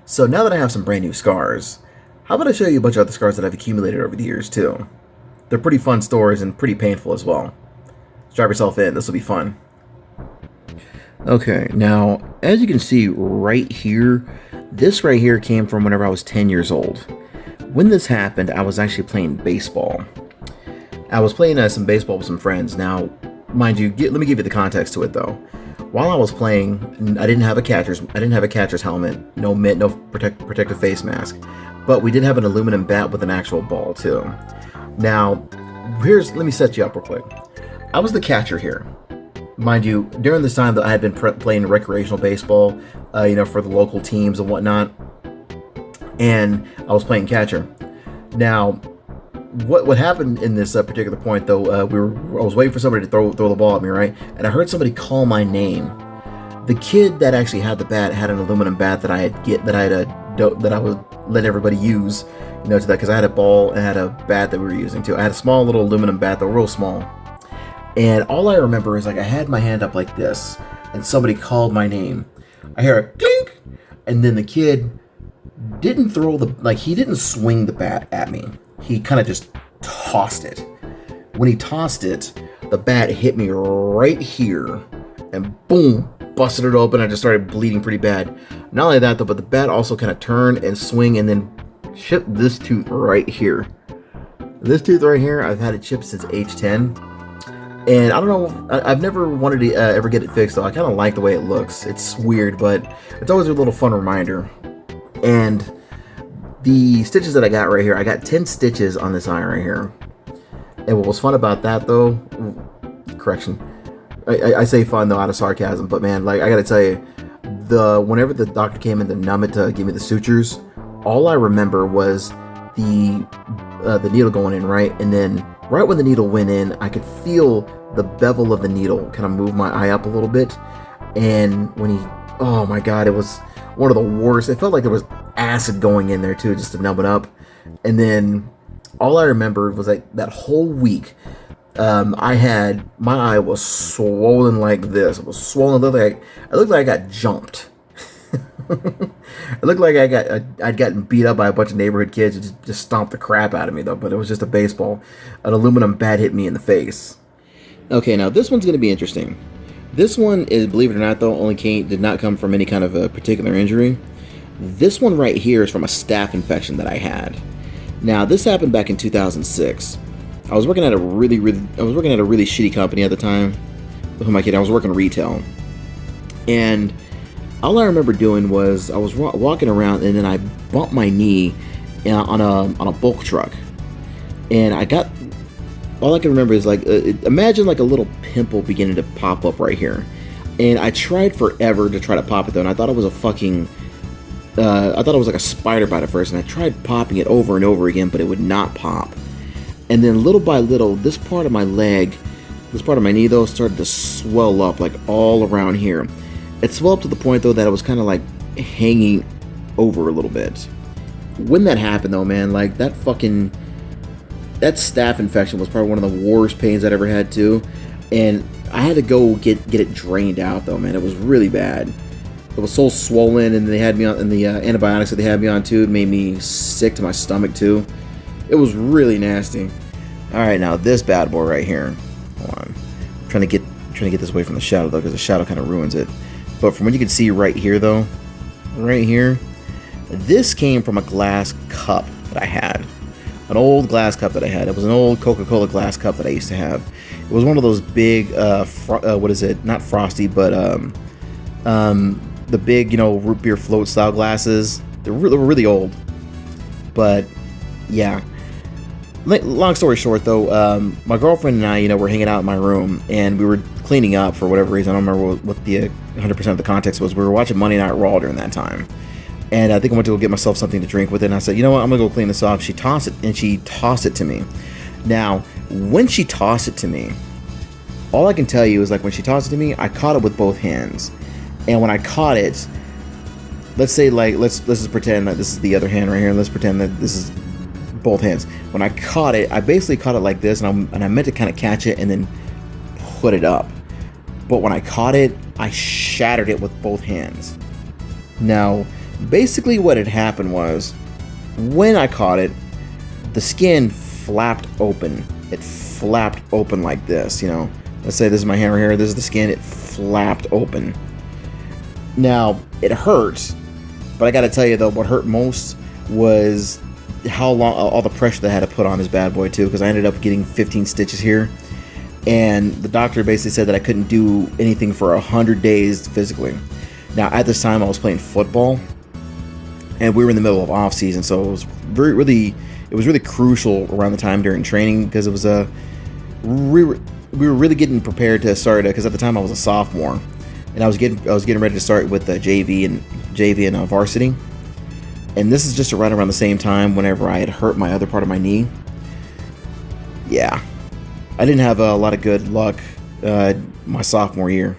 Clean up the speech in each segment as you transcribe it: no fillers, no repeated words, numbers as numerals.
So now that I have some brand new scars, how about I show you a bunch of other scars that I've accumulated over the years too? They're pretty fun stories and pretty painful as well. Strap yourself in, this will be fun. Okay, now, as you can see right here, this right here came from whenever I was 10 years old. When this happened, I was actually playing baseball. I was playing some baseball with some friends. Now, mind you, let me give you the context to it though. While I was playing, I didn't have a catcher's helmet, no mitt, no protective face mask, but we did have an aluminum bat with an actual ball too. Now, let me set you up real quick. I was the catcher here. Mind you, during this time that I had been playing recreational baseball, for the local teams and whatnot, and I was playing catcher. Now, what happened in this particular point though? I was waiting for somebody to throw the ball at me, right? And I heard somebody call my name. The kid that actually had the bat had an aluminum bat that I would let everybody use, to that, because I had a ball and had a bat that we were using too. I had a small little aluminum bat, though real small. And all I remember is I had my hand up like this, and somebody called my name. I hear a clink, and then the kid didn't he didn't swing the bat at me. He kind of just tossed it. When he tossed it, the bat hit me right here, and boom, busted it open. I just started bleeding pretty bad. Not only that though, but the bat also kind of turned and swing and then chipped this tooth right here. This tooth right here, I've had it chipped since age 10. And I don't know, I've never wanted to ever get it fixed though. I kind of like the way it looks. It's weird, but it's always a little fun reminder. And the stitches that I got right here, I got 10 stitches on this eye right here. And what was fun about that though, correction, I say fun though out of sarcasm, but man, I gotta tell you, whenever the doctor came in to numb it to give me the sutures, all I remember was the needle going in, right? And then right when the needle went in, I could feel the bevel of the needle kind of move my eye up a little bit. And oh my God, it was one of the worst. It felt like there was acid going in there too, just to numb it up. And then all I remember was that whole week, my eye was swollen like this. It was swollen. It looked like I got jumped. It looked like I'd gotten beat up by a bunch of neighborhood kids who just stomped the crap out of me though, but it was just a baseball. An aluminum bat hit me in the face. Okay, now this one's going to be interesting. This one is, believe it or not though, did not come from any kind of a particular injury. This one right here is from a staph infection that I had. Now this happened back in 2006. I was working at a really shitty company at the time. With my kid, I was working retail, and all I remember doing was I was walking around, and then I bumped my knee on a bulk truck, and all I can remember is imagine like a little pimple beginning to pop up right here, and I tried forever to try to pop it though, and I thought it was like a spider bite at first, and I tried popping it over and over again, but it would not pop. And then little by little, this part of my knee though, started to swell up like all around here. It swelled up to the point though that it was kind of like hanging over a little bit. When that happened though, man, that staph infection was probably one of the worst pains I'd ever had too. And I had to go get it drained out though, man. It was really bad. It was so swollen, and they had me on, and the antibiotics that they had me on too made me sick to my stomach too. It was really nasty. All right, now this bad boy right here. Hold on, I'm trying to get this away from the shadow though, because the shadow kind of ruins it. But from what you can see right here though, right here, this came from a glass cup that I had. An old glass cup that I had. It was an old Coca-Cola glass cup that I used to have. It was one of those big, what is it? Not frosty, but the big, root beer float style glasses. They were really old. But yeah. Long story short, though, my girlfriend and I, were hanging out in my room, and we were cleaning up for whatever reason. I don't remember what the 100% of the context was. We were watching Monday Night Raw during that time. And I think I went to go get myself something to drink with it, and I said, you know what, I'm going to go clean this off. She tossed it to me. Now, when she tossed it to me, all I can tell you is, when she tossed it to me, I caught it with both hands. And when I caught it, let's say, let's just pretend that this is the other hand right here. Let's pretend that this is both hands. When I caught it, I basically caught it like this, and I meant to kind of catch it and then put it up. But when I caught it, I shattered it with both hands. Now, Basically what had happened was, when I caught it, the skin flapped open. It flapped open like this, you know. Let's say this is my hammer here, this is the skin, it flapped open. Now, it hurt, but I gotta tell you though, what hurt most was how long, all the pressure that I had to put on this bad boy too, because I ended up getting 15 stitches here. And the doctor basically said that I couldn't do anything for 100 days physically. Now, at this time, I was playing football, and we were in the middle of off season, so it was really crucial around the time during training, because it was we were really getting prepared to start, because at the time I was a sophomore, and I was getting ready to start with JV and varsity. And this is just right around the same time whenever I had hurt my other part of my knee. Yeah, I didn't have a lot of good luck my sophomore year.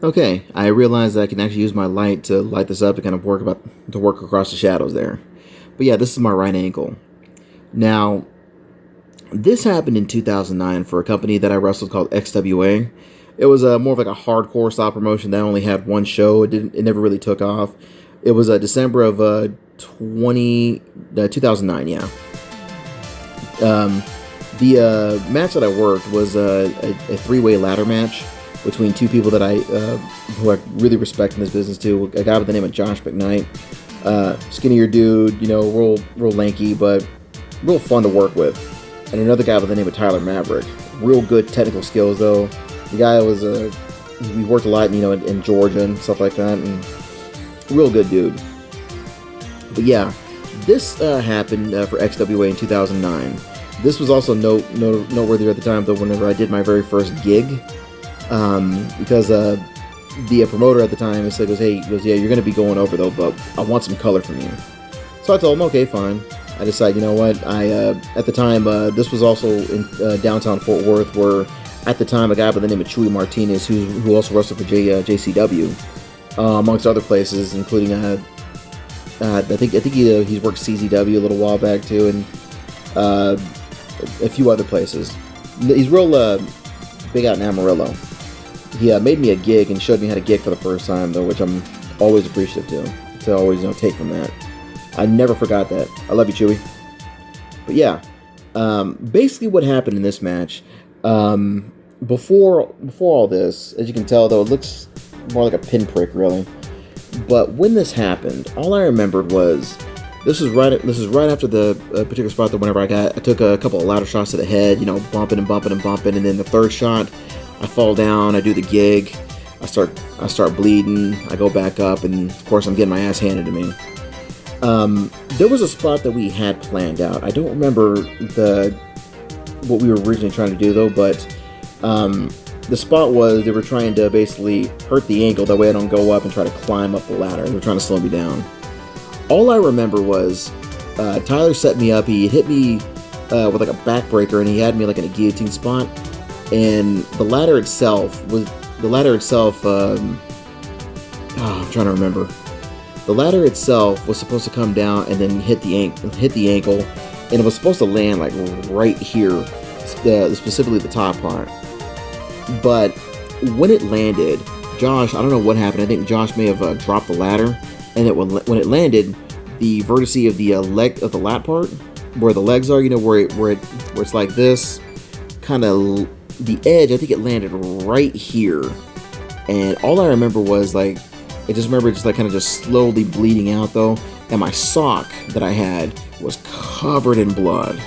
Okay, I realized that I can actually use my light to light this up to kind of work across the shadows there. But yeah, this is my right ankle. Now, this happened in 2009 for a company that I wrestled called XWA. It was more of like a hardcore style promotion that only had one show. It never really took off. It was December of 2009, yeah. The match that I worked was a three-way ladder match between two people that who I really respect in this business too. A guy by the name of Josh McKnight, skinnier dude, you know, real lanky, but real fun to work with. And another guy by the name of Tyler Maverick. Real good technical skills though. The guy was we worked a lot, you know, in Georgia and stuff like that, and real good dude. But yeah, this happened for XWA in 2009. This was also noteworthy at the time though, whenever I did my very first gig, because the promoter at the time said, yeah, you're going to be going over though, but I want some color from you. So I told him, okay, fine. I decided, you know what, at the time, this was also in downtown Fort Worth, where at the time a guy by the name of Chewy Martinez, who also wrestled for JCW, amongst other places, including I think he's worked CZW a little while back too, and a few other places. He's real big out in Amarillo. He made me a gig and showed me how to gig for the first time though, which I'm always appreciative to always, you know, take from that. I never forgot that. I love you, Chewy. But yeah, basically what happened in this match, before all this, as you can tell though, it looks more like a pinprick really. But when this happened, all I remembered was this is right after the particular spot that whenever I took a couple of ladder shots to the head, you know, bumping, and then the third shot, I fall down, I do the gig, I start bleeding, I go back up, and of course I'm getting my ass handed to me. There was a spot that we had planned out. I don't remember what we were originally trying to do though, but the spot was they were trying to basically hurt the ankle, that way I don't go up and try to climb up the ladder. They were trying to slow me down. All I remember was Tyler set me up. He hit me with like a backbreaker, and he had me like in a guillotine spot. And the ladder itself I'm trying to remember. The ladder itself was supposed to come down and then hit the ankle, and it was supposed to land like right here, specifically the top part. But when it landed, Josh, I don't know what happened. I think Josh may have dropped the ladder, and when it landed, the vertice of the lat part, where the legs are, you know, where it's like this, kind of the edge. I think it landed right here, and all I remember was like, I just remember just like kind of just slowly bleeding out though, and my sock that I had was covered in blood.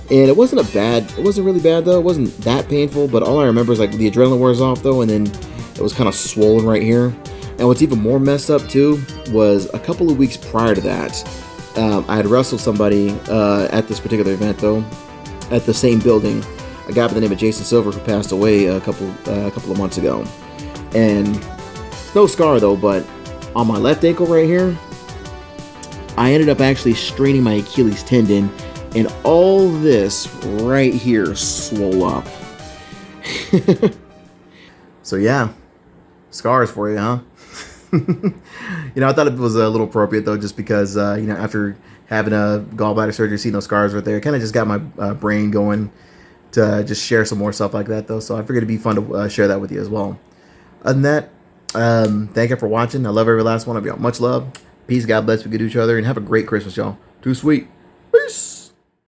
And it wasn't really bad though. It wasn't that painful, but all I remember is like the adrenaline wears off though, and then it was kind of swollen right here. And what's even more messed up too was a couple of weeks prior to that, I had wrestled somebody at this particular event though, at the same building, a guy by the name of Jason Silver, who passed away a couple of months ago. And no scar though, but on my left ankle right here, I ended up actually straining my Achilles tendon, and all this right here swole up. So yeah, scars for you, huh? You know, I thought it was a little appropriate though, just because you know, after having a gallbladder surgery, seeing those scars right there, it kind of just got my brain going to just share some more stuff like that though. So I figured it'd be fun to share that with you as well. Other than that, Thank you for watching. I love every last one of y'all. Much love. Peace. God bless. We good to each other. And have a great Christmas, y'all. Too sweet. Peace.